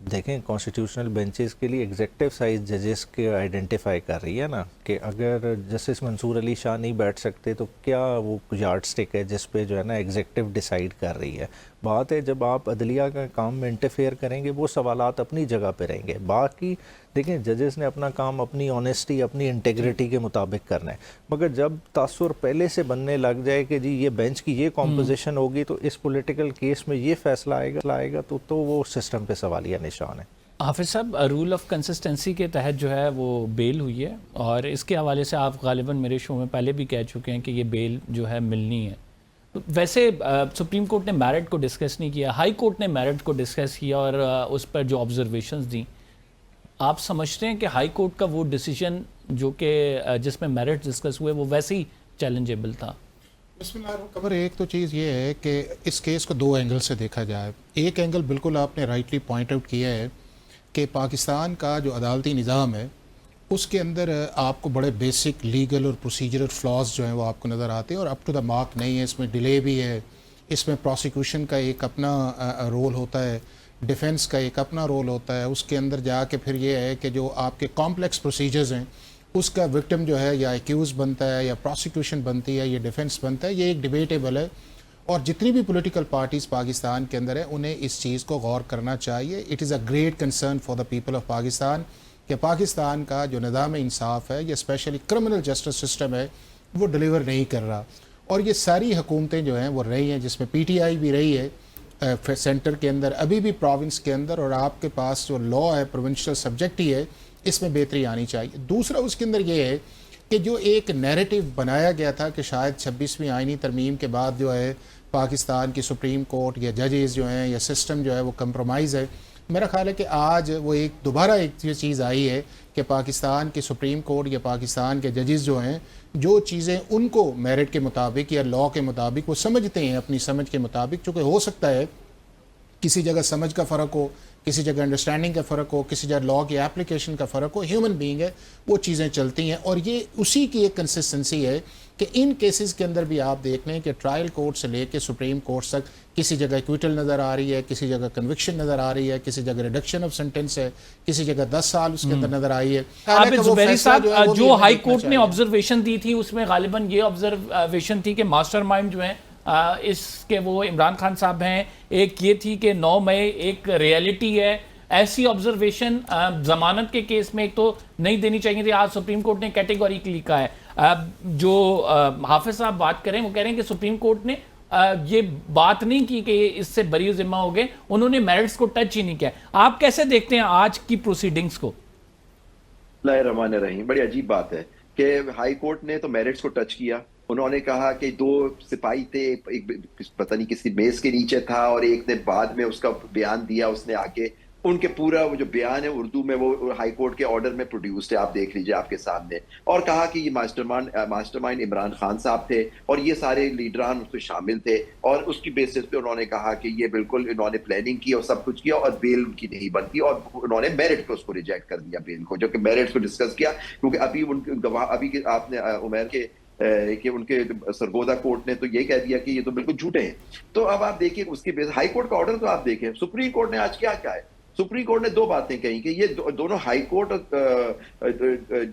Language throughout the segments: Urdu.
دیکھیں کانسٹیٹیوشنل بینچز کے لیے ایگزیکٹو سائز ججز کے آئیڈینٹیفائی کر رہی ہے نا کہ اگر جسٹس منصور علی شاہ نہیں بیٹھ سکتے تو کیا وہ یارڈ سٹک ہے جس پہ جو ہے نا ایگزیکٹو ڈیسائیڈ کر رہی ہے. بات ہے جب آپ عدلیہ کا کام میں انٹرفیئر کریں گے وہ سوالات اپنی جگہ پہ رہیں گے. باقی دیکھیں ججز نے اپنا کام اپنی آنیسٹی اپنی انٹیگریٹی کے مطابق کرنا ہے, مگر جب تاثر پہلے سے بننے لگ جائے کہ جی یہ بینچ کی یہ کمپوزیشن ہوگی تو اس پولیٹیکل کیس میں یہ فیصلہ آئے گا تو وہ سسٹم پہ سوالیہ نشان ہے. حافظ صاحب, رول آف کنسسٹنسی کے تحت جو ہے وہ بیل ہوئی ہے, اور اس کے حوالے سے آپ غالباً میرے شو میں پہلے بھی کہہ چکے ہیں کہ یہ بیل جو ہے ملنی ہے. ویسے سپریم کورٹ نے میرٹ کو ڈسکس نہیں کیا, ہائی کورٹ نے میرٹ کو ڈسکس کیا اور اس پر جو آبزرویشنز دیں, آپ سمجھتے ہیں کہ ہائی کورٹ کا وہ ڈیسیجن جو کہ جس میں میرٹ ڈسکس ہوئے وہ ویسے ہی چیلنجیبل تھا؟ بسم اللہ الرحمن الرحیم. ایک تو چیز یہ ہے کہ اس کیس کو دو اینگل سے دیکھا جائے. ایک اینگل بالکل آپ نے رائٹلی پوائنٹ آؤٹ کیا ہے کہ پاکستان کا جو عدالتی نظام ہے اس کے اندر آپ کو بڑے بیسک لیگل اور پروسیجرل فلاز جو ہیں وہ آپ کو نظر آتے ہیں اور اپ ٹو دا مارک نہیں ہے. اس میں ڈیلے بھی ہے, اس میں پروسیکیوشن کا ایک اپنا رول ہوتا ہے, ڈیفنس کا ایک اپنا رول ہوتا ہے. اس کے اندر جا کے پھر یہ ہے کہ جو آپ کے کمپلیکس پروسیجرز ہیں اس کا وکٹم جو ہے یا ایکیوز بنتا ہے یا پروسیکیوشن بنتی ہے یا ڈیفنس بنتا ہے, یہ ایک ڈیبیٹیبل ہے. اور جتنی بھی پولیٹیکل پارٹیز پاکستان کے اندر ہیں انہیں اس چیز کو غور کرنا چاہیے. It is a great concern for the people of Pakistan کہ پاکستان کا جو نظام انصاف ہے یا اسپیشلی کرمنل جسٹس سسٹم ہے وہ ڈلیور نہیں کر رہا. اور یہ ساری حکومتیں جو ہیں وہ رہی ہیں, جس میں پی ٹی آئی بھی رہی ہے سینٹر کے اندر, ابھی بھی پروونس کے اندر, اور آپ کے پاس جو لا ہے پروونشل سبجیکٹ ہی ہے, اس میں بہتری آنی چاہیے. دوسرا اس کے اندر یہ ہے کہ جو ایک نیریٹو بنایا گیا تھا کہ شاید 26ویں آئینی ترمیم کے بعد جو ہے پاکستان کی سپریم کورٹ یا ججز جو ہیں یا سسٹم جو ہے وہ کمپرومائز ہے. میرا خیال ہے کہ آج وہ دوبارہ ایک چیز آئی ہے کہ پاکستان کی سپریم کورٹ یا پاکستان کے ججز جو ہیں جو چیزیں ان کو میرٹ کے مطابق یا لا کے مطابق وہ سمجھتے ہیں اپنی سمجھ کے مطابق, چونکہ ہو سکتا ہے کسی جگہ سمجھ کا فرق ہو, کسی جگہ انڈرسٹینڈنگ کا فرق ہو, کسی جگہ لا کی اپلیکیشن کا فرق ہو, ہیومن بینگ ہے, وہ چیزیں چلتی ہیں. اور یہ اسی کی ایک کنسسٹنسی ہے کہ ان کیسز کے اندر بھی آپ دیکھ لیں کہ ٹرائل کورٹ سے لے کے سپریم کورٹ تک کسی جگہ ایکویٹل نظر آ رہی ہے, کسی جگہ کنوکشن نظر آ رہی ہے, کسی جگہ ریڈکشن آف سینٹنس ہے, کسی جگہ 10 سال اس کے اندر نظر آئی ہے. عابد زبیری صاحب, جو ہائی کورٹ نے آبزرویشن دی تھی اس میں غالباً یہ آبزرویشن تھی کہ ماسٹر مائنڈ جو ہیں اس کے وہ عمران خان صاحب ہیں. ایک یہ تھی کہ 9 مئی ایک ریئلٹی ہے. ایسی آبزرویشن ضمانت کے کیس میں ایک تو نہیں دینی چاہیے تھی. آج سپریم کورٹ نے کیٹیگوریکلی کہا ہے. جو حافظ صاحب بات کریں وہ کہہ رہے ہیں کہ سپریم کورٹ نے یہ بات نہیں کی کہ اس سے بری ذمہ ہو گئے, انہوں نے میرٹس کو ٹچ ہی نہیں کیا. آپ کیسے دیکھتے ہیں آج کی پروسیڈنگز کو؟ بسم اللہ الرحمن الرحیم. بڑی عجیب بات ہے کہ ہائی کورٹ نے تو میرٹس کو ٹچ کیا. انہوں نے کہا کہ 2 سپاہی تھے, ایک پتہ نہیں کسی میز کے نیچے تھا اور ایک نے بعد میں اس کا بیان دیا. اس نے آگے ان کے پورا وہ جو بیان ہے اردو میں وہ ہائی کورٹ کے آرڈر میں پروڈیوسڈ ہے, آپ دیکھ لیجئے آپ کے سامنے. اور کہا کہ یہ ماسٹر مائنڈ عمران خان صاحب تھے اور یہ سارے لیڈران اس میں شامل تھے, اور اس کی بیسس پہ انہوں نے کہا کہ یہ بالکل انہوں نے پلاننگ کی اور سب کچھ کیا اور بیل ان کی نہیں بنتی, اور انہوں نے میرٹ کو اس کو ریجیکٹ کر دیا بیل کو, جو کہ میرٹ کو ڈسکس کیا. کیونکہ ابھی ان گواہ ابھی آپ نے عمیر کے کہ ان کے سرگودا کورٹ نے تو یہ کہہ دیا کہ یہ تو بالکل جھوٹے ہیں. تو اب آپ دیکھیں اس کی بیس ہائی کورٹ کا آرڈر تو آپ دیکھیں. سپریم کورٹ نے آج کیا ہے, سپریم کورٹ نے 2 باتیں کہیں کہ یہ دونوں ہائی کورٹ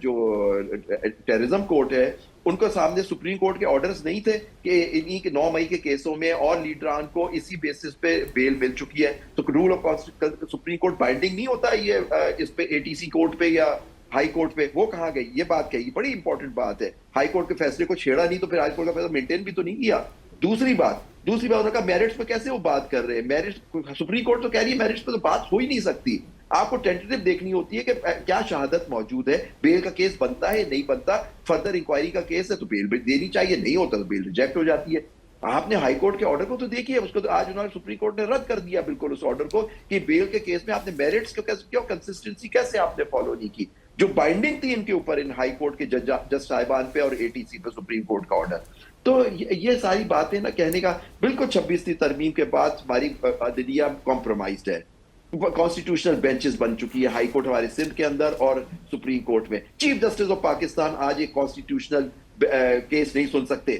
جو ٹیررزم کورٹ ہے ان کو سامنے سپریم کورٹ کے آرڈرز نہیں تھے کہ انہی کے 9 مئی کے کیسوں میں اور لیڈران کو اسی بیسس پہ بیل مل چکی ہے. تو rule of Supreme Court binding نہیں ہوتا یہ اس پہ اے ٹی سی کورٹ پہ یا ہائی کورٹ پہ. وہ کہاں گئی یہ بات کہی, بڑی امپورٹنٹ بات ہے. ہائی کورٹ کے فیصلے کو چھیڑا نہیں تو پھر ہائی کورٹ کا فیصلہ مینٹین بھی تو نہیں کیا. دوسری بات انہوں نے کہا میرٹس پہ کیسے وہ بات کر رہے ہیں. میرٹس سپریم کورٹ تو کہہ رہی ہے میرٹس پہ تو بات ہو ہی نہیں سکتی. آپ کو ٹینٹیٹو دیکھنی ہوتی ہے کہ کیا شہادت موجود ہے, بیل کا کیس بنتا ہے نہیں بنتا, فردر انکوائری کا کیس ہے تو بیل دینی چاہیے, نہیں ہوتا تو بیل ریجیکٹ ہو جاتی ہے. آپ نے ہائی کورٹ کے آرڈر کو تو دیکھیے, اس کو تو آج انہوں نے سپریم کورٹ نے رد کر دیا بالکل اس آرڈر کو کہ بیل کے کیس میں آپ نے میرٹس کیوں کنسسٹنسی کیسے آپ نے فالو نہیں کی, جو بائنڈنگ تھی ان کے اوپر ان ہائی کورٹ کے جج صاحبان پہ اور اے ٹی سی پہ سپریم کورٹ کا آرڈر. تو یہ ساری باتیں نا کہنے کا بالکل 26ویں ترمیم کے بعد ہماری عدلیہ کمپرومائزڈ ہے. کانسٹیٹیوشنل بینچز بن چکی ہے ہائی کورٹ ہمارے سندھ کے اندر اور سپریم کورٹ میں. چیف جسٹس آف پاکستان آج ایک کانسٹیٹیوشنل کیس نہیں سن سکتے.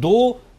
2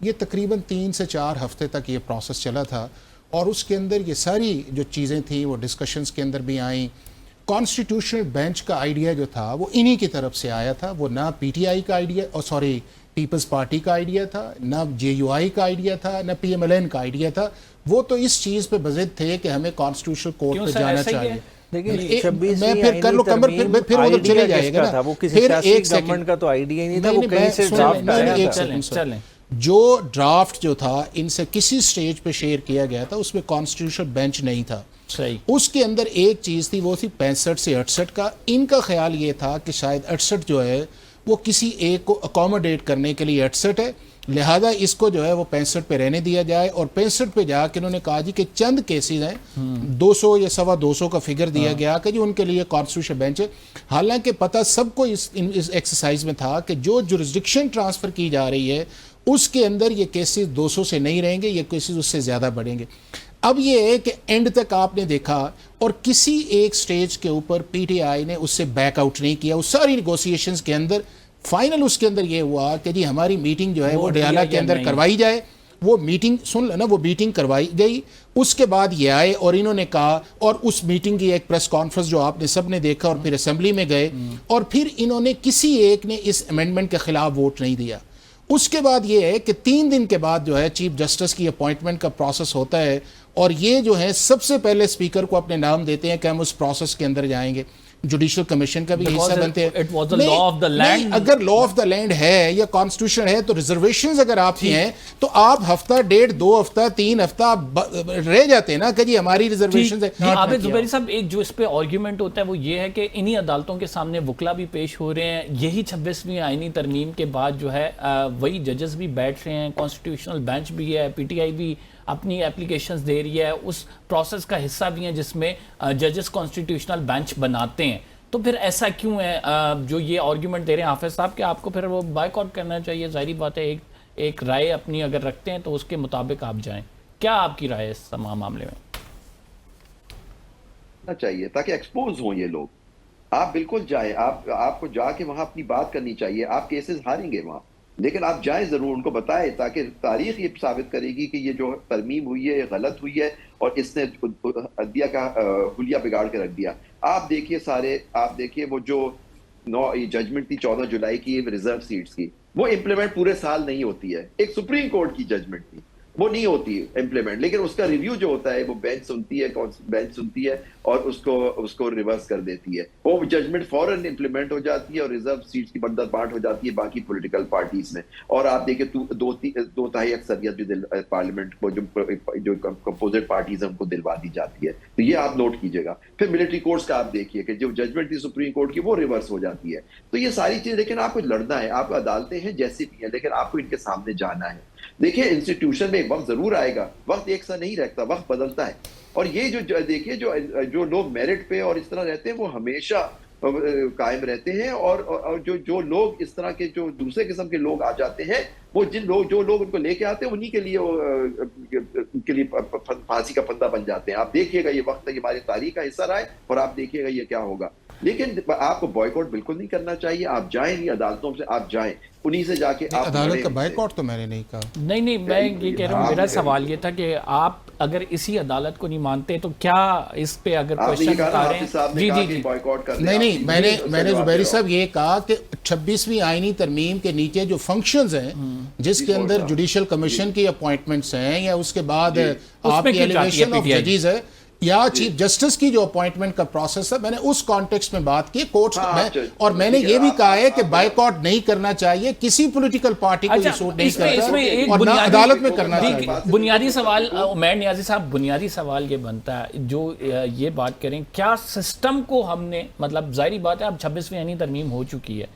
یہ تقریباً 3 سے 4 ہفتے تک یہ پروسیس چلا تھا، اور اس کے اندر یہ ساری جو چیزیں تھیں وہ ڈسکشنز کے اندر بھی آئیں. کانسٹیٹیوشنل بینچ کا آئیڈیا جو تھا وہ انہی کی طرف سے آیا تھا، وہ نہ پی ٹی آئی کا آئیڈیا پیپلز پارٹی کا آئیڈیا تھا، نہ جے یو آئی کا آئیڈیا تھا، نہ پی ایم ایل این کا آئیڈیا تھا. وہ تو اس چیز پہ بضد تھے کہ ہمیں کانسٹیٹیوشنل کورٹ پہ جانا چاہیے. میں پھر کر لو کمر، پھر ادھر چلے جائے گا نا. وہ کسی سیاسی گورنمنٹ کا تو آئیڈیا ہی نہیں تھا، وہ کہیں سے ڈرافٹ آیا تھا. جو ڈرافٹ جو تھا ان سے کسی سٹیج پہ شیئر کیا گیا تھا، اس میں کانسٹیٹیوشنل بینچ نہیں تھا. اس کے اندر ایک چیز تھی، وہ تھی 65 سے 68 کا. ان کا خیال یہ تھا کہ شاید 68 جو ہے وہ کسی ایک کو اکوموڈیٹ کرنے کے لیے 68 ہے، لہذا اس کو جو ہے وہ 65 پہ رہنے دیا جائے. اور 65 پہ جا کے انہوں نے کہا جی کہ چند کیسز ہیں، 200 یا 250 کا فگر دیا گیا کہ جی ان کے لیے کانسٹیٹیوشن بینچ ہے. حالانکہ پتہ سب کو اس ایکسرسائز میں تھا کہ جو جورسڈکشن ٹرانسفر کی جا رہی ہے اس کے اندر یہ کیسز 200 سے نہیں رہیں گے، یہ کیسز اس سے زیادہ بڑھیں گے. اب یہ ہے کہ اینڈ تک آپ نے دیکھا اور کسی ایک سٹیج کے اوپر پی ٹی آئی نے اس سے بیک آؤٹ نہیں کیا. اس ساری نیگوسیشنز کے اندر فائنل اس کے اندر یہ ہوا کہ جی ہماری میٹنگ جو ہے وہ ڈیالہ کے اندر کروائی جائے. وہ میٹنگ سن لینا، وہ میٹنگ کروائی گئی. اس کے بعد یہ آئے اور انہوں نے کہا، اور اس میٹنگ کی ایک پریس کانفرنس جو آپ نے سب نے دیکھا، اور پھر اسمبلی میں گئے اور پھر انہوں نے کسی ایک نے اس امینڈمنٹ کے خلاف ووٹ نہیں دیا. اس کے بعد یہ ہے کہ 3 دن کے بعد جو ہے چیف جسٹس کی اپوائنٹمنٹ کا پروسیس ہوتا ہے، اور یہ جو ہے سب سے پہلے اسپیکر کو اپنے نام دیتے ہیں کہ ہم اس پروسیس کے اندر جائیں گے. جوڈیشل کمیشن کا بھی حصہ بنتے ہیں. اگر لا آف دا لینڈ ہے یا کانسٹیٹیوشن ہے تو ریزرویشنز اگر آپ کی ہیں تو آپ ہفتہ 1.5 2 ہفتہ 3 ہفتہ رہ جاتے ہیں نا کہ جی ہماری ریزرویشنز ہے. عابد زبیری صاحب، ایک جو اس پہ آرگیومنٹ ہوتا ہے وہ یہ ہے کہ انہی عدالتوں کے سامنے وکلا بھی پیش ہو رہے ہیں. یہی 26ویں آئینی ترمیم کے بعد جو ہے وہی ججز بھی بیٹھ رہے ہیں، کانسٹیٹیوشنل بینچ بھی ہے، پی ٹی آئی بھی اپنی اپلیکیشنز دے رہی ہے، اس پروسیس کا حصہ بھی ہیں جس میں ججز کانسٹیٹیوشنل بینچ بناتے ہیں. تو پھر ایسا کیوں ہے جو یہ آرگیومنٹ دے رہے ہیں حافظ صاحب کہ آپ کو پھر وہ بائیک آؤٹ کرنا چاہیے؟ ظاہری بات ہے ایک رائے اپنی اگر رکھتے ہیں تو اس کے مطابق آپ جائیں. کیا آپ کی رائے اس تمام معاملے میں؟ چاہیے تاکہ ایکسپوز ہوں یہ لوگ. آپ بالکل جائیں، آپ کو جا کے وہاں اپنی بات کرنی چاہیے. آپ کیسز ہاریں گے وہاں، لیکن آپ جائیں ضرور، ان کو بتائیں تاکہ تاریخ یہ ثابت کرے گی کہ یہ جو ترمیم ہوئی ہے یہ غلط ہوئی ہے اور اس نے عدلیہ کا حلیہ بگاڑ کے رکھ دیا. آپ دیکھیے وہ جو ججمنٹ تھی 14 جولائی کی ریزرو سیٹس کی، وہ امپلیمنٹ پورے سال نہیں ہوتی ہے. ایک سپریم کورٹ کی ججمنٹ تھی، وہ نہیں ہوتی امپلیمنٹ، لیکن اس کا ریویو جو ہوتا ہے وہ بینچ سنتی ہے اور اس کو ریورس کر دیتی ہے. وہ ججمنٹ فوراً امپلیمنٹ ہو جاتی ہے اور ریزرو سیٹس کی بندر بانٹ ہو جاتی ہے باقی پولیٹیکل پارٹیز میں. اور آپ دیکھیں 2/3 اکثریت جو پارلیمنٹ کو جو اپوزٹ پارٹیز ہیں ان کو دلوا دی جاتی ہے. تو یہ آپ نوٹ کیجیے گا. پھر ملٹری کورٹس کا آپ دیکھیے کہ جو ججمنٹ تھی سپریم کورٹ کی وہ ریورس ہو جاتی ہے. تو یہ ساری چیز، لیکن آپ کو لڑنا ہے. آپ عدالتیں ہیں جیسی بھی ہیں، لیکن آپ کو ان کے سامنے جانا ہے. دیکھیں انسٹیٹیوشن میں ایک وقت ضرور آئے گا، وقت ایک سا نہیں رہتا، وقت بدلتا ہے. اور یہ جو دیکھیے جو لوگ میرٹ پہ اور اس طرح رہتے ہیں وہ ہمیشہ قائم رہتے ہیں، اور جو لوگ اس طرح کے جو دوسرے قسم کے لوگ آ جاتے ہیں، وہ جو لوگ ان کو لے کے آتے ہیں انہی کے لیے پھانسی کا پھندا بن جاتے ہیں. آپ دیکھیے گا یہ وقت ہے، ہماری تاریخ کا حصہ رہا ہے، اور آپ دیکھیے گا یہ کیا ہوگا. لیکن آپ کو بوائیکاٹ بالکل نہیں کرنا چاہیے. آپ جائیں نہیں، عدالتوں سے آپ جائیں، انہی سے جا کے آپ عدالت کا بائیکاٹ تو میں نے نہیں کہا. نہیں میں یہ کہہ رہا ہوں، میرا سوال یہ تھا کہ آپ اگر اسی عدالت کو نہیں مانتے تو کیا اس پہ اگر کوشچن بتا رہے ہیں؟ جی نہیں میں نے زبیری صاحب یہ کہا کہ 26ویں آئینی ترمیم کے نیچے جو فنکشنز ہیں جس کے اندر جوڈیشل کمیشن کی اپوائنٹمنٹس ہیں، یا اس کے بعد آپ کی ایلیویشن آف ججز ہے، یا چیف جسٹس کی جو اپوائنٹمنٹ کا پروسیس ہے، میں نے اس کانٹیکسٹ میں بات کی کورٹس میں. اور میں نے یہ بھی کہا ہے کہ بائیکاٹ نہیں کرنا چاہیے، کسی پولیٹیکل پارٹی کو یہ سوٹ نہیں کرتا، اور نہ عدالت میں کرنا چاہیے. بنیادی سوال عمیر نیازی صاحب، بنیادی سوال یہ بنتا ہے جو یہ بات کریں، کیا سسٹم کو ہم نے، مطلب ظاہری بات ہے اب 26ویں آئینی ترمیم ہو چکی ہے،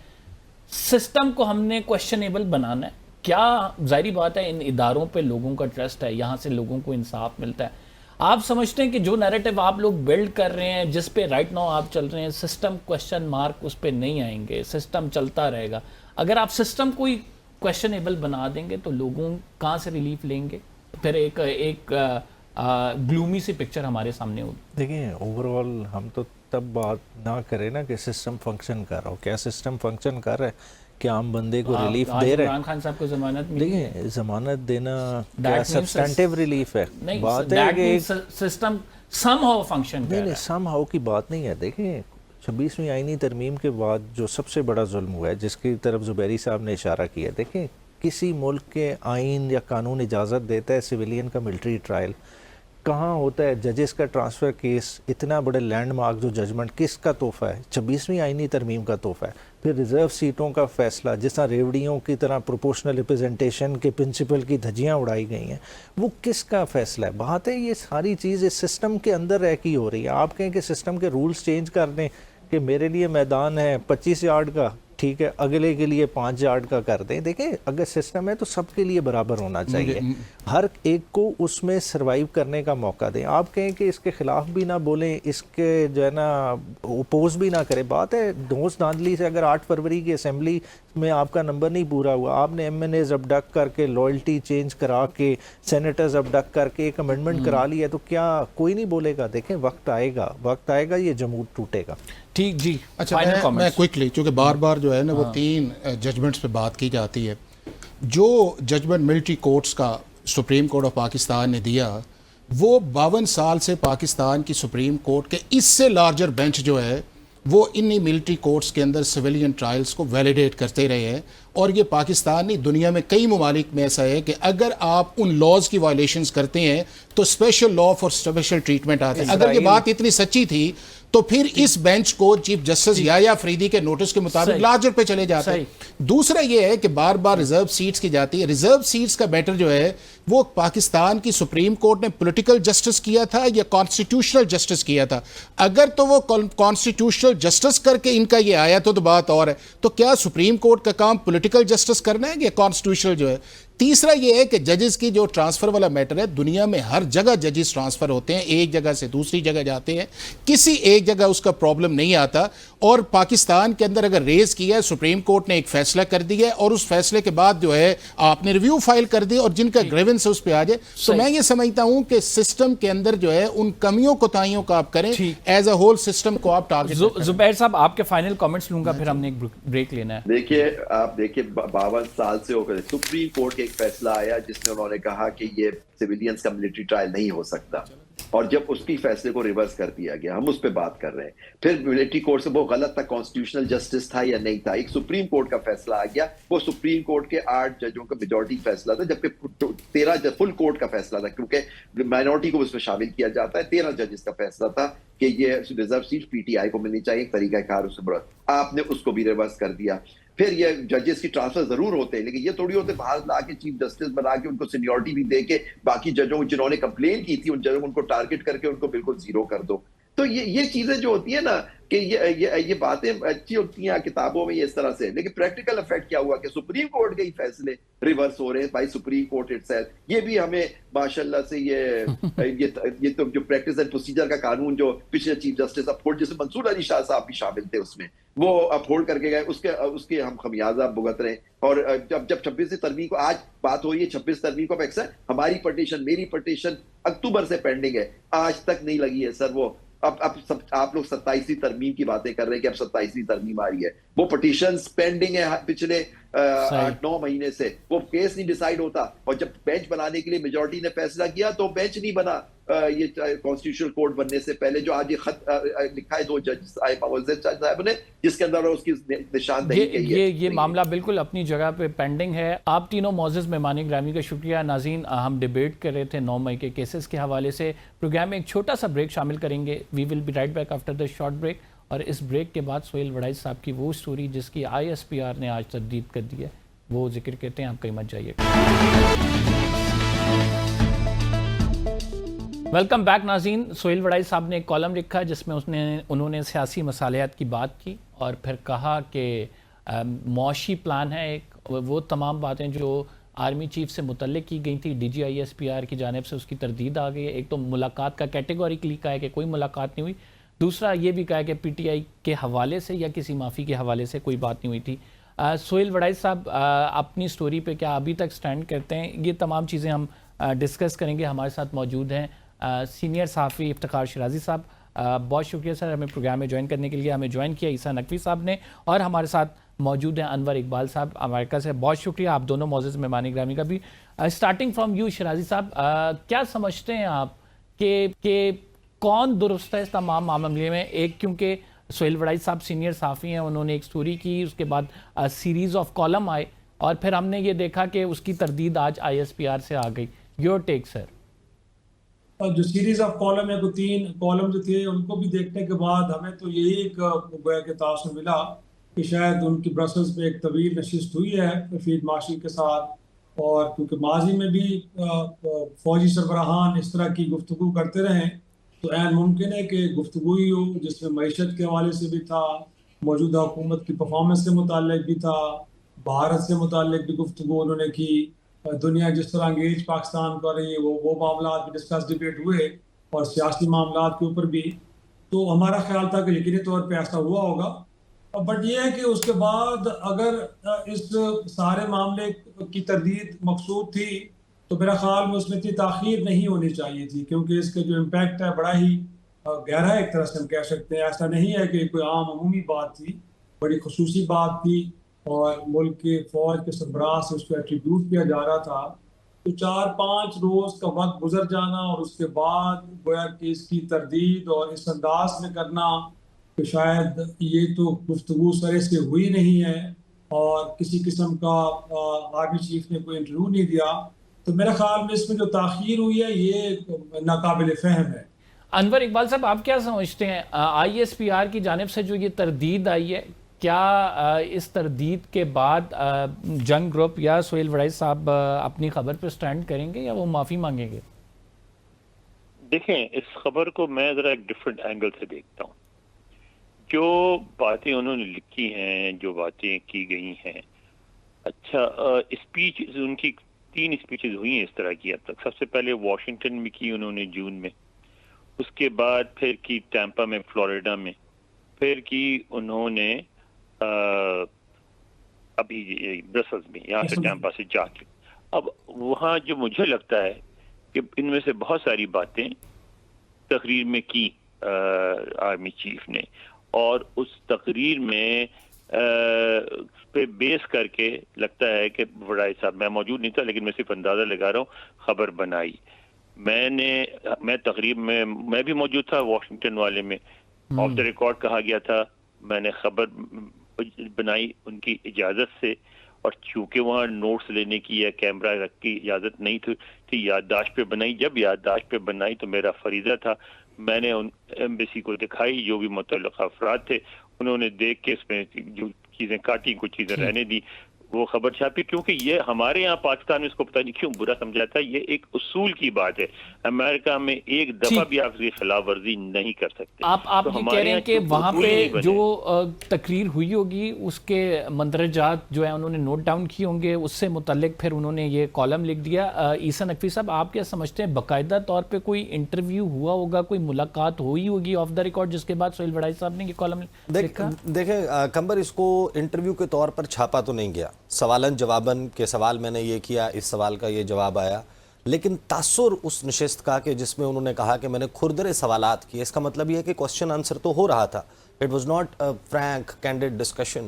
سسٹم کو ہم نے کویسچنیبل بنانا ہے؟ کیا ظاہری بات ہے ان اداروں پہ لوگوں کا ٹرسٹ ہے، یہاں سے لوگوں کو انصاف ملتا ہے؟ آپ سمجھتے ہیں کہ جو نیریٹو آپ لوگ بلڈ کر رہے ہیں، جس پہ رائٹ ناؤ آپ چل رہے ہیں، سسٹم کویسچن مارک اس پہ نہیں آئیں گے، سسٹم چلتا رہے گا؟ اگر آپ سسٹم کو ہی کویسچنیبل بنا دیں گے تو لوگوں کہاں سے ریلیف لیں گے؟ پھر ایک گلومی سی پکچر ہمارے سامنے ہوگی. دیکھیں اوور آل ہم تو تب بات نہ کریں نا کہ سسٹم فنکشن کر رہا ہو. کیا سسٹم فنکشن کر رہا ہے؟ کہ عام بندے کو ریلیف دے رہے ہیں. عمران خان صاحب کو ضمانت ملی. دیکھیں ضمانت دینا کیا سبسٹینٹیو ریلیف ہے. بات ہے کہ سسٹم سم ہاؤ فنکشن کر رہا ہے. نہیں سم ہاؤ کی بات نہیں ہے. دیکھیں 26ویں آئینی ترمیم کے بعد جو سب سے بڑا ظلم ہوا ہے جس کی طرف زبیری صاحب نے اشارہ کیا, دیکھیں کسی ملک کے آئین یا قانون اجازت دیتا ہے سویلین کا ملٹری ٹرائل, کہاں ہوتا ہے ججز کا ٹرانسفر کیس, اتنا بڑے لینڈ مارک جو ججمنٹ کس کا تحفہ ہے, 26ویں آئینی ترمیم کا تحفہ ہے. پھر ریزرو سیٹوں کا فیصلہ جس طرح ریوڑیوں کی طرح پروپورشنل ریپرزنٹیشن کے پرنسپل کی دھجیاں اڑائی گئی ہیں, وہ کس کا فیصلہ ہے؟ بات ہے یہ ساری چیز اس سسٹم کے اندر رہ کی ہو رہی ہے. آپ کہیں کہ سسٹم کے رولز چینج کر دیں کہ میرے لیے میدان ہے 25 یارڈ کا, ٹھیک ہے اگلے کے لیے 5 یارڈ کا کر دیں. دیکھیں اگر سسٹم ہے تو سب کے لیے برابر ہونا چاہیے, ہر ایک کو اس میں سروائیو کرنے کا موقع دیں. آپ کہیں کہ اس کے خلاف بھی نہ بولیں, اس کے جو ہے نا اپوز بھی نہ کریں. بات ہے دوست دھاندلی سے, اگر 8 فروری کی اسمبلی میں آپ کا نمبر نہیں پورا ہوا, آپ نے MNAs ابڈکٹ کر کے لوئلٹی چینج کرا کے سینیٹرز ابڈکٹ کر کے ایک امنڈمنٹ کرا لی ہے, تو کیا کوئی نہیں بولے گا؟ دیکھیں وقت آئے گا یہ جمہور ٹوٹے گا. ٹھیک جی. اچھا میں کوئکلی, چونکہ بار بار جو ہے نا وہ 3 ججمنٹس پہ بات کی جاتی ہے. جو ججمنٹ ملٹری کورٹس کا سپریم کورٹ آف پاکستان نے دیا, وہ 52 سال سے پاکستان کی سپریم کورٹ کے اس سے لارجر بینچ جو ہے وہ انہی ملٹری کورٹس کے اندر سویلین ٹرائلز کو ویلیڈیٹ کرتے رہے ہیں. اور یہ پاکستان نہیں, دنیا میں کئی ممالک میں ایسا ہے کہ اگر آپ ان لاز کی وائلیشنز کرتے ہیں تو special law for special treatment آتے ہیں. اگر یہ بات اتنی سچی تھی تو پھر اس بینچ کو چیف جسٹس یحییٰ افریدی کے نوٹس کے مطابق لارجر پہ چلے جاتے ہیں. دوسرا یہ ہے کہ بار بار ریزرو سیٹس کی جاتی ہے. ریزرو سیٹس کا میٹر جو ہے وہ پاکستان کی سپریم کورٹ نے پولیٹیکل جسٹس کیا تھا یا کانسٹیٹیوشنل جسٹس کیا تھا. اگر تو وہ کانسٹیٹیوشنل جسٹس کر کے ان کا یہ آیا تو بات اور ہے, تو کیا سپریم کورٹ کا کام پولیٹیکل جسٹس کرنا ہے یا کانسٹیٹیوشنل جو ہے؟ تیسرا یہ ہے کہ ججز کی جو ٹرانسفر والا میٹر ہے, دنیا میں ہر جگہ ججز ٹرانسفر ہوتے ہیں, ایک جگہ سے دوسری جگہ جاتے ہیں, کسی ایک جگہ اس کا پرابلم نہیں آتا. اور پاکستان کے اندر اگر ریز کیا ہے, سپریم کورٹ نے ایک فیصلہ کر دیا ہے اور اس فیصلے کے بعد جو ہے آپ نے ریویو فائل کر دی اور جن کا گریونس اس پہ آ جائے, تو میں یہ سمجھتا ہوں کہ سسٹم کے اندر جو ہے ان کمیوں کوتاہیوں کا آپ کریں, ایز اے ہول سسٹم کو آپ ٹارگٹ. زبیر صاحب آپ کے فائنل کامنٹس لوں گا, پھر ہم نے ایک بریک لینا ہے. دیکھیے آپ دیکھیے 52 سال سے ہو کر سپریم کورٹ ایک فیصلہ آیا جس میں انہوں نے کہا کہ یہ سویلینز کا ملٹری ٹرائل نہیں ہو سکتا, اور جب اس کی فیصلے کو ریورس کر دیا گیا, ہم اس پہ بات کر رہے ہیں. پھر ملٹری کورٹ سے وہ غلط تھا, کانسٹیٹیوشنل جسٹس تھا یا نہیں تھا, ایک سپریم کورٹ کا فیصلہ آ گیا, وہ سپریم کورٹ کے 8 ججوں کا میجورٹی فیصلہ تھا, جبکہ 13 فل کورٹ کا فیصلہ تھا, کیونکہ مائنورٹی کو اس میں شامل کیا جاتا ہے. 13 ججز کا فیصلہ تھا کہ یہ ریزرو سیٹ PTI کو ملنی چاہیے, ایک طریقہ کار اس سے. آپ نے اس کو بھی ریورس کر دیا. پھر یہ ججز کی ٹرانسفر ضرور ہوتے ہیں, لیکن یہ تھوڑی ہوتے باہر لا کے چیف جسٹس بنا کے ان کو سینیورٹی بھی دے کے باقی ججوں جنہوں نے کمپلین کی تھی ان ججوں کو ان کو ٹارگٹ کر کے ان کو بالکل زیرو کر دو. تو یہ چیزیں جو ہوتی ہیں نا کہ یہ باتیں اچھی ہوتی ہیں کتابوں میں اس طرح سے, لیکن پریکٹیکل افیکٹ کیا ہوا کہ سپریم کورٹ کے ہی فیصلے ریورس ہو رہے ہیں بائی سپریم کورٹ اٹسیلف. یہ بھی ہمیں ماشاءاللہ سے یہ تو جو پریکٹس اینڈ پروسیجر کا قانون جو پچھلے چیف جسٹس اپہولڈ, جس میں منصور علی شاہ صاحب بھی شامل تھے اس میں, وہ اپہولڈ کر کے گئے, اس کے ہم خمیازہ بھگت رہے ہیں. اور جب 26 ترمیم کو آج بات ہوئی ہے, 26 ترمیم کو اکثر ہماری پٹیشن میری پٹیشن اکتوبر سے پینڈنگ ہے, آج تک نہیں لگی ہے سر. وہ اب آپ لوگ 27ویں ترمیم کی باتیں کر رہے ہیں کہ اب 27ویں ترمیم آ رہی ہے. وہ پٹیشنز پینڈنگ ہے پچھلے 8-9 مہینے سے, وہ کیس نہیں ڈیسائیڈ ہوتا. اور جب بینچ بنانے کے لیے میجورٹی نے فیصلہ کیا تو بینچ نہیں بنا یہ کانسٹیٹیوشنل کورٹ بننے سے پہلے. جو آج یہ خط لکھا ہے 2 جج صاحب نے, جس کے اندر اس کی نشاندہی کی ہے. یہ معاملہ بالکل اپنی جگہ پہ پینڈنگ ہے. آپ تینوں معزز مہمان گرامی کا شکریہ. ناظرین, ہم ڈیبیٹ کر رہے تھے 9 مئی کے کیسز کے حوالے سے. پروگرام میں ایک چھوٹا سا بریک شامل کریں گے. We will be right back after the short break. اور اس بریک کے بعد سہیل وڑائی صاحب کی وہ سٹوری جس کی ISPR نے آج تردید کر دی ہے, وہ ذکر کرتے ہیں. آپ کہیں مت جائیے. ویلکم بیک ناظرین. سہیل وڑائی صاحب نے ایک کالم لکھا جس میں انہوں نے سیاسی مصالحت کی بات کی اور پھر کہا کہ معاشی پلان ہے ایک, وہ تمام باتیں جو آرمی چیف سے متعلق کی گئی تھی DG ISPR کی جانب سے, اس کی تردید آ گئی ہے. ایک تو ملاقات کا کیٹیگوریکلی کہا ہے کہ کوئی ملاقات نہیں ہوئی. دوسرا یہ بھی کہا کہ PTI کے حوالے سے یا کسی مافی کے حوالے سے کوئی بات نہیں ہوئی تھی. سہیل وڑائی صاحب اپنی سٹوری پہ کیا ابھی تک سٹینڈ کرتے ہیں؟ یہ تمام چیزیں ہم ڈسکس کریں گے. ہمارے ساتھ موجود ہیں سینئر صحافی افتخار شیرازی صاحب. بہت شکریہ سر ہمیں پروگرام میں جوائن کرنے کے لیے. ہمیں جوائن کیا عیسیٰ نقوی صاحب نے, اور ہمارے ساتھ موجود ہیں انور اقبال صاحب امریکہ سے. بہت شکریہ آپ دونوں معزز مہمان گرامی کا بھی. اسٹارٹنگ فرام یو شیرازی صاحب, کیا سمجھتے ہیں آپ کہ کون درست ہے اس تمام معاملے میں؟ ایک کیونکہ سہیل وڑائی صاحب سینئر صحافی ہیں, انہوں نے ایک سٹوری کی, اس کے بعد سیریز آف کالم آئے اور پھر ہم نے یہ دیکھا کہ اس کی تردید آج ISPR سے آ گئی. یور ٹیک سر. جو سیریز آف کالم ہے, 3 کالم جو تھے ان کو بھی دیکھنے کے بعد ہمیں تو یہی ایک گویا کہ تاثر ملا کہ شاید ان کی برسلز میں ایک طویل نشست ہوئی ہے فیلڈ مارشل کے ساتھ, اور کیونکہ ماضی میں بھی فوجی سربراہان اس طرح کی گفتگو کرتے رہیں تو عین ممکن ہے کہ گفتگو ہی ہو جس میں معیشت کے حوالے سے بھی تھا, موجودہ حکومت کی پرفارمنس سے متعلق بھی تھا, بھارت سے متعلق بھی گفتگو انہوں نے کی, دنیا جس طرح انگیج پاکستان کر رہی ہے وہ معاملات بھی ڈسکس ڈیبیٹ ہوئے, اور سیاسی معاملات کے اوپر بھی. تو ہمارا خیال تھا کہ یقینی طور پہ ایسا ہوا ہوگا, بٹ یہ ہے کہ اس کے بعد اگر اس سارے معاملے کی تردید مقصود تھی تو میرا خیال میں اس میں اتنی تاخیر نہیں ہونی چاہیے تھی, کیونکہ اس کے جو امپیکٹ ہے بڑا ہی گہرا ہے, ایک طرح سے ہم کہہ سکتے ہیں. ایسا نہیں ہے کہ کوئی عام عمومی بات تھی, بڑی خصوصی بات تھی, اور ملک کے فوج کے سربراہ سے اس کو ایٹریبیوٹ کیا جا رہا تھا. تو 4-5 روز کا وقت گزر جانا اور اس کے بعد گویا کہ اس کی تردید اور اس انداز میں کرنا کہ شاید یہ تو گفتگو سرے سے ہوئی نہیں ہے اور کسی قسم کا آرمی چیف نے کوئی انٹرویو نہیں دیا, تو میرے خیال میں اس میں جو تاخیر ہوئی ہے یہ ناقابل فہم ہے. انور اقبال صاحب, آپ کیا سمجھتے ہیں ISPR کی جانب سے جو یہ تردید آئی ہے, کیا اس تردید کے بعد جنگ گروپ یا سہیل وڑائی صاحب اپنی خبر پہ سٹینڈ کریں گے یا وہ معافی مانگیں گے؟ دیکھیں, اس خبر کو میں ذرا ایک ڈفرینٹ اینگل سے دیکھتا ہوں. جو باتیں انہوں نے لکھی ہیں, جو باتیں کی گئی ہیں, اچھا اسپیچ ان کی 3 اسپیچز ہوئی ہیں اس طرح کی اب تک. سب سے پہلے واشنگٹن میں کی انہوں نے جون میں, اس کے بعد پھر کی ٹیمپا میں فلوریڈا میں, پھر کی انہوں نے ابھی برسلز میں, یہاں سے ٹیمپا سے جا کے. اب وہاں جو مجھے لگتا ہے کہ ان میں سے بہت ساری باتیں تقریر میں کی آرمی چیف نے, اور اس تقریر میں پہ بیس کر کے لگتا ہے کہ وڑائی صاحب, میں موجود نہیں تھا لیکن میں صرف اندازہ لگا رہا ہوں, خبر بنائی. میں تقریب میں بھی موجود تھا واشنگٹن والے میں, آف دا ریکارڈ کہا گیا تھا, میں نے خبر بنائی ان کی اجازت سے, اور چونکہ وہاں نوٹس لینے کی یا کیمرہ رکھ کی اجازت نہیں تھی, یادداشت پہ بنائی. جب یادداشت پہ بنائی تو میرا فریضہ تھا, میں نے ان ایمبیسی کو دکھائی, جو بھی متعلقہ افراد تھے انہوں نے دیکھ کے اس میں جو چیزیں کاٹی, کچھ چیزیں رہنے دی, وہ خبر چھاپی. کیونکہ یہ ہمارے یہاں پاکستان میں اس کو پتہ نہیں کیوں برا سمجھا جاتا ہے, یہ ایک اصول کی بات ہے. امریکہ میں ایک دفعہ بھی آپ اس کی خلاف ورزی نہیں کر سکتے. آپ یہ کہہ رہے ہیں کہ وہاں پہ جو تقریر ہوئی ہوگی اس کے مندرجات جو ہیں انہوں نے نوٹ ڈاؤن کیے ہوں گے, اس سے متعلق پھر انہوں نے یہ کالم لکھ دیا. عیسیٰ نقوی صاحب, آپ کیا سمجھتے ہیں باقاعدہ طور پہ کوئی انٹرویو ہوا ہوگا, کوئی ملاقات ہوئی ہوگی آف دا ریکارڈ, جس کے بعد سہیل وڑائی صاحب نے یہ کالم لکھا؟ دیکھیں قمبر, اس کو انٹرویو کے طور پر چھاپا تو نہیں گیا, سوالن جواباً کے سوال میں نے یہ کیا, اس سوال کا یہ جواب آیا, لیکن تاثر اس نشست کا کہ جس میں انہوں نے کہا کہ میں نے کھردرے سوالات کیے, اس کا مطلب یہ ہے کہ کوسچن آنسر تو ہو رہا تھا, it was not Frank candid discussion.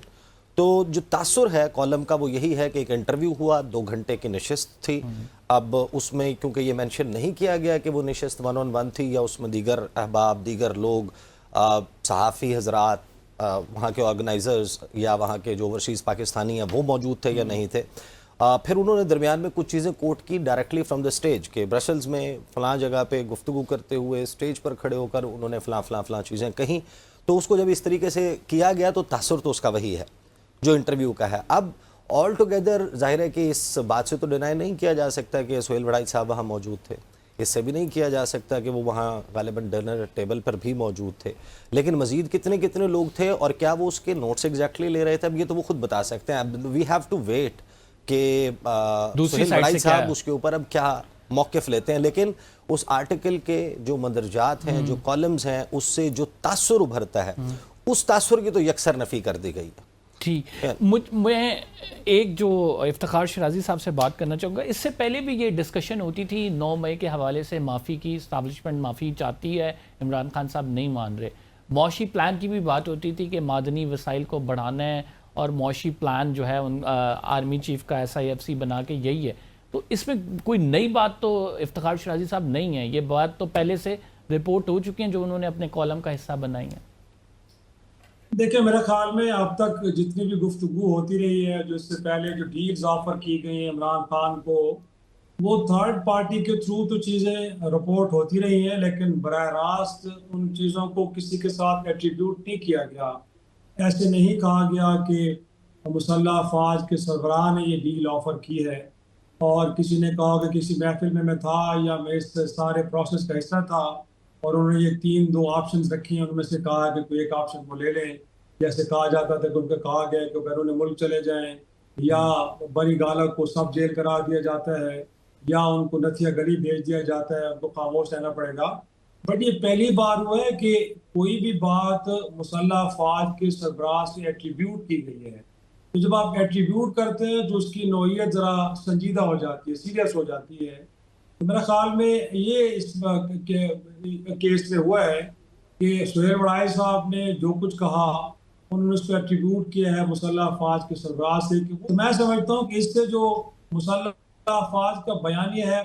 تو جو تاثر ہے کالم کا وہ یہی ہے کہ ایک انٹرویو ہوا, 2 گھنٹے کی نشست تھی. اب اس میں کیونکہ یہ مینشن نہیں کیا گیا کہ وہ نشست 1-on-1 تھی یا اس میں دیگر احباب, دیگر لوگ, صحافی حضرات, وہاں کے آرگنائزرز یا وہاں کے جو اوورسیز پاکستانی ہیں وہ موجود تھے یا نہیں تھے. پھر انہوں نے درمیان میں کچھ چیزیں کوٹ کی ڈائریکٹلی فرام دا اسٹیج کہ برسلز میں فلاں جگہ پہ گفتگو کرتے ہوئے اسٹیج پر کھڑے ہو کر انہوں نے فلاں چیزیں کہیں. تو اس کو جب اس طریقے سے کیا گیا تو تاثر تو اس کا وہی ہے جو انٹرویو کا ہے. اب آل ٹوگیدر ظاہر ہے کہ اس بات سے تو ڈینائی نہیں کیا جا سکتا کہ سہیل وڑائی صاحب وہاں موجود تھے, اس سے بھی نہیں کیا جا سکتا کہ وہ وہاں غالباً ڈنر ٹیبل پر بھی موجود تھے, لیکن مزید کتنے لوگ تھے اور کیا وہ اس کے نوٹس ایگزیکٹلی لے رہے تھے, اب یہ تو وہ خود بتا سکتے ہیں. وی ہیو ٹو ویٹ کہ سہیل وڑائی صاحب اس کے اوپر اب کیا موقف لیتے ہیں. لیکن اس آرٹیکل کے جو مندرجات ہیں, جو کالمز ہیں, اس سے جو تاثر ابھرتا ہے, اس تاثر کی تو یکسر نفی کر دی گئی ہے. ٹھیک, میں ایک جو افتخار شیرازی صاحب سے بات کرنا چاہوں گا. اس سے پہلے بھی یہ ڈسکشن ہوتی تھی 9 مئی کے حوالے سے معافی کی, اسٹیبلشمنٹ معافی چاہتی ہے, عمران خان صاحب نہیں مان رہے. معاشی پلان کی بھی بات ہوتی تھی کہ معدنی وسائل کو بڑھانا ہے اور معاشی پلان جو ہے آرمی چیف کا SIFC بنا کے یہی ہے. تو اس میں کوئی نئی بات تو افتخار شرازی صاحب نہیں ہے, یہ بات تو پہلے سے رپورٹ ہو چکی ہیں جو انہوں نے اپنے کالم کا حصہ بنائی ہیں. دیکھیں میرے خیال میں اب تک جتنی بھی گفتگو ہوتی رہی ہے, جو اس سے پہلے جو ڈیلز آفر کی گئی ہیں عمران خان کو, وہ تھرڈ پارٹی کے تھرو تو چیزیں رپورٹ ہوتی رہی ہیں, لیکن براہ راست ان چیزوں کو کسی کے ساتھ ایٹریبیوٹ نہیں کیا گیا. ایسے نہیں کہا گیا کہ مسلح افواج کے سربراہ نے یہ ڈیل آفر کی ہے, اور کسی نے کہا کہ کسی محفل میں تھا یا میں اس سارے پروسیس کا حصہ تھا اور انہوں نے یہ 2 آپشنز رکھی ہیں, ان میں سے کہا کہ کوئی ایک آپشن کو لے لیں. جیسے کہا جاتا تھا کہ ان کو کہا گیا کہ بیرون ملک چلے جائیں, یا بری گالہ کو سب جیل قرار دیا جاتا ہے, یا ان کو نتھیا گلی بھیج دیا جاتا ہے, ان کو خاموش رہنا پڑے گا. بٹ یہ پہلی بار ہوا ہے کہ کوئی بھی بات مسلح افواج کے سربراہ سے ایٹریبیوٹ کی گئی ہے. تو جب آپ ایٹریبیوٹ کرتے ہیں تو اس کی نوعیت ذرا سنجیدہ ہو جاتی ہے, سیریس ہو جاتی ہے. تو میرے خیال میں یہ اس کیس میں ہوا ہے کہ سہیل وڑائی صاحب نے جو کچھ کہا انہوں نے اس کو ایٹریبیوٹ کیا ہے مسلح افواج کے سربراہ سے. تو میں سمجھتا ہوں کہ اس سے جو مسلح افواج کا بیانیہ ہے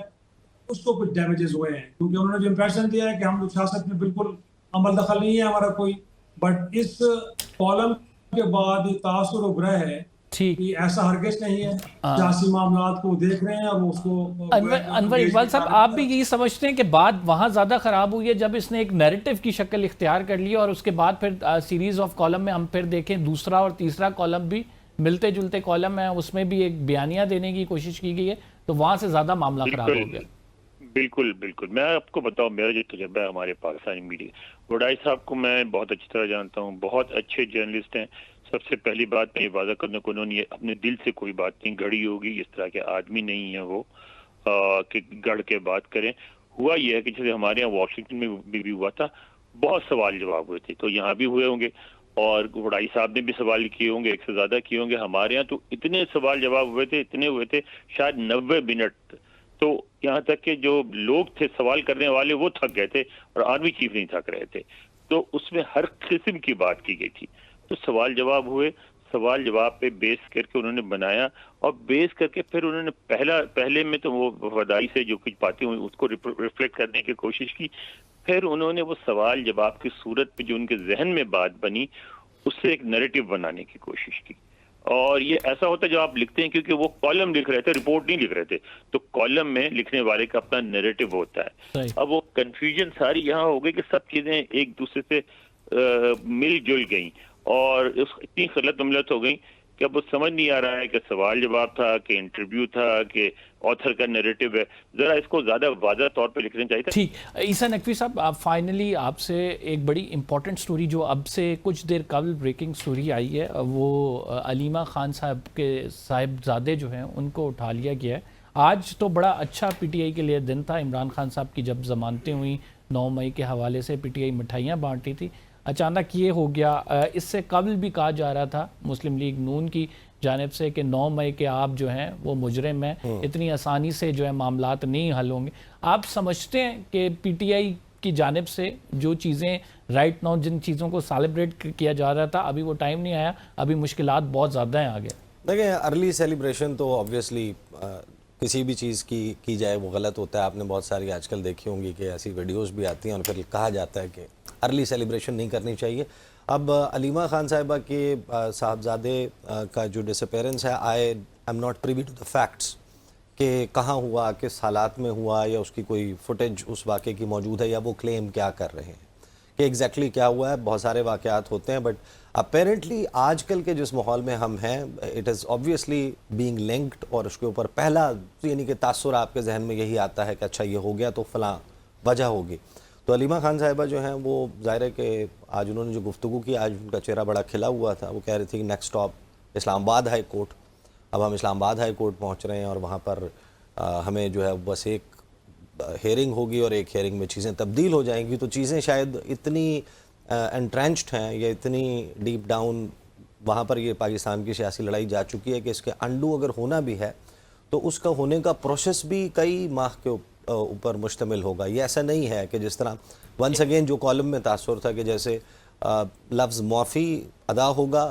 اس کو کچھ ڈیمیجز ہوئے ہیں, کیونکہ انہوں نے جو امپریشن دیا ہے کہ ہم سیاست میں بالکل عمل دخل نہیں ہے ہمارا کوئی. بٹ اس کالم کے بعد یہ تاثر ابھرا ہے کہ ایسا ہرگز نہیں ہے. سیاسی معاملات کو دیکھ رہے ہیں اور اس کو انور اقبال صاحب, آپ بھی یہی سمجھتے ہیں کہ بات وہاں زیادہ خراب ہوئی ہے جب اس نے ایک نیریٹو کی شکل اختیار کر لی, اور اس کے بعد پھر سیریز آف کالم میں ہم پھر دیکھیں دوسرا اور تیسرا کالم بھی ملتے جلتے کالم ہیں, اس میں بھی ایک بیانیہ دینے کی کوشش کی گئی ہے, تو وہاں سے زیادہ معاملہ خراب ہو گیا. بالکل بالکل. میں آپ کو بتاؤں, میرا جو تجربہ ہے ہمارے پاکستانی میڈیا, وڑائی صاحب کو میں بہت اچھی طرح جانتا ہوں, بہت اچھے جرنلسٹ ہیں. سب سے پہلی بات میں یہ واضح کرنے کو, انہوں نے اپنے دل سے کوئی بات نہیں گھڑی ہوگی, اس طرح کے آدمی نہیں ہیں وہ کہ گڑھ کے بات کریں. ہوا یہ ہے کہ جیسے ہمارے یہاں واشنگٹن میں بھی ہوا تھا, بہت سوال جواب ہوئے تھے, تو یہاں بھی ہوئے ہوں گے, اور وڑائی صاحب نے بھی سوال کیے ہوں گے, ایک سے زیادہ کیے ہوں گے. ہمارے یہاں تو اتنے سوال جواب ہوئے تھے, اتنے ہوئے تھے شاید 90 منٹ. تو یہاں تک کہ جو لوگ تھے سوال کرنے والے وہ تھک گئے تھے اور آرمی چیف نہیں تھک رہے تھے. تو اس میں ہر قسم کی بات کی گئی تھی. تو سوال جواب ہوئے, سوال جواب پہ بیس کر کے انہوں نے بنایا, اور بیس کر کے پھر انہوں نے پہلے میں تو وہ وفاداری سے جو کچھ باتیں ہوئی اس کو ریفلیکٹ کرنے کی کوشش کی. پھر انہوں نے وہ سوال جواب کی صورت پہ جو ان کے ذہن میں بات بنی اس سے ایک نیریٹو بنانے کی کوشش کی. اور یہ ایسا ہوتا ہے جو آپ لکھتے ہیں, کیونکہ وہ کالم لکھ رہے تھے, رپورٹ نہیں لکھ رہے تھے, تو کالم میں لکھنے والے کا اپنا نیریٹو ہوتا ہے. اب وہ کنفیوژن ساری یہاں ہو گئی کہ سب چیزیں ایک دوسرے سے مل جل گئیں, اور اتنی خلط ملت ہو گئی کہ اب وہ سمجھ نہیں آ رہا ہے کہ سوال جواب تھا کہ انٹرویو تھا کہ آتھر کا نیریٹو ہے. ذرا اس کو زیادہ واضح طور پہ لکھنا چاہیے تھا. ٹھیک. عیسیٰ نقوی صاحب, آپ فائنلی آپ سے ایک بڑی امپورٹنٹ سٹوری جو اب سے کچھ دیر قبل بریکنگ سٹوری آئی ہے, وہ علیمہ خان صاحب کے صاحبزادے جو ہیں ان کو اٹھا لیا گیا ہے. آج تو بڑا اچھا PTI کے لیے دن تھا. عمران خان صاحب کی جب ضمانتیں ہوئیں 9 مئی کے حوالے سے PTI مٹھائیاں بانٹی تھی, اچانک یہ ہو گیا. اس سے قبل بھی کہا جا رہا تھا مسلم لیگ نون کی جانب سے کہ 9 مئی کے آپ جو ہیں وہ مجرم ہیں, اتنی آسانی سے جو ہے معاملات نہیں حل ہوں گے. آپ سمجھتے ہیں کہ PTI کی جانب سے جو چیزیں رائٹ ناؤ جن چیزوں کو سیلیبریٹ کیا جا رہا تھا ابھی وہ ٹائم نہیں آیا, ابھی مشکلات بہت زیادہ ہیں آگے؟ دیکھیں, ارلی سیلیبریشن تو آبویسلی کسی بھی چیز کی جائے وہ غلط ہوتا ہے. آپ نے بہت ساری آج کل دیکھی ہوں گی کہ ایسی ویڈیوز بھی آتی ہیں اور پھر کہا جاتا ہے کہ ارلی سیلیبریشن نہیں کرنی چاہیے. اب علیمہ خان صاحبہ کے صاحبزادے کا جو ڈس اپیرنس ہے, I am not privy to the facts کہ کہاں ہوا, کس حالات میں ہوا, یا اس کی کوئی فوٹیج اس واقعے کی موجود ہے, یا وہ کلیم کیا کر رہے ہیں کہ ایگزیکٹلی کیا ہوا ہے. بہت سارے واقعات ہوتے ہیں, بٹ اپیرنٹلی آج کل کے جس ماحول میں ہم ہیں, it is obviously being linked, اور اس کے اوپر پہلا یعنی کہ تاثر آپ کے ذہن میں یہی آتا ہے کہ اچھا یہ ہو گیا تو فلاں وجہ ہوگی. تو علیمہ خان صاحبہ جو ہیں وہ ظاہر ہے کہ آج انہوں نے جو گفتگو کی, آج ان کا چہرہ بڑا کھلا ہوا تھا. وہ کہہ رہی تھی کہ نیکسٹ اسٹاپ اسلام آباد ہائی کورٹ. اب ہم اسلام آباد ہائی کورٹ پہنچ رہے ہیں, اور وہاں پر ہمیں جو ہے بس ایک ہیئرنگ ہوگی, اور ایک ہیئرنگ میں چیزیں تبدیل ہو جائیں گی. تو چیزیں شاید اتنی انٹرینچڈ ہیں یا اتنی ڈیپ ڈاؤن وہاں پر یہ پاکستان کی سیاسی لڑائی جا چکی ہے کہ اس کے انڈو اگر ہونا بھی ہے تو اس کا ہونے کا پروسیس بھی کئی ماہ کے اوپر مشتمل ہوگا. یہ ایسا نہیں ہے کہ جس طرح ونس اگین جو کالم میں تاثر تھا کہ جیسے لفظ معافی ادا ہوگا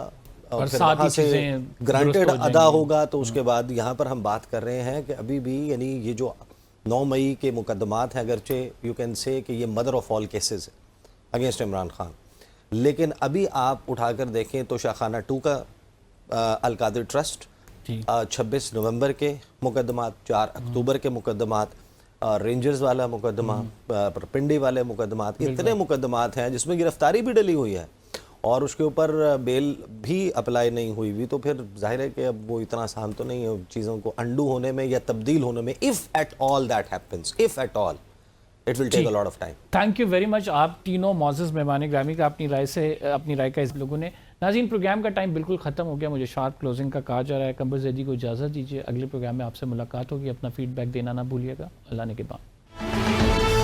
اور پھر ساتھ وہاں ہی سے چیزیں گرانٹیڈ درست ہو جائیں ادا گی۔ ہوگا تو اس کے بعد یہاں پر ہم بات کر رہے ہیں کہ ابھی بھی یعنی یہ جو 9 مئی کے مقدمات ہیں، اگرچہ یو کین سے کہ یہ مدر آف آل کیسز ہے اگینسٹ عمران خان، لیکن ابھی آپ اٹھا کر دیکھیں تو شاخانہ 2 کا القادر ٹرسٹ، 26 نومبر کے مقدمات، 4 اکتوبر کے مقدمات، رینجرز والا مقدمہ، پنڈی والے مقدمات، اتنے مقدمات ہیں جس میں گرفتاری بھی ڈلی ہوئی ہے اور اس کے اوپر بیل بھی اپلائی نہیں ہوئی ہوئی، تو پھر ظاہر ہے کہ اب وہ اتنا آسان تو نہیں ہے چیزوں کو انڈو ہونے میں یا تبدیل ہونے میں، if at all that happens, if at all, it will take a lot of time. Thank you very much آپ تینوں معزز مہمان گرامی کا اپنی رائے کا اس لوگوں نے۔ ناظرین پروگرام کا ٹائم بالکل ختم ہو گیا، مجھے شارپ کلوزنگ کا کہا جا رہا ہے۔ قمر زیدی کو اجازت دیجیے، اگلے پروگرام میں آپ سے ملاقات ہوگی، اپنا فیڈ بیک دینا نہ بھولیے گا۔ اللہ نے کے بعد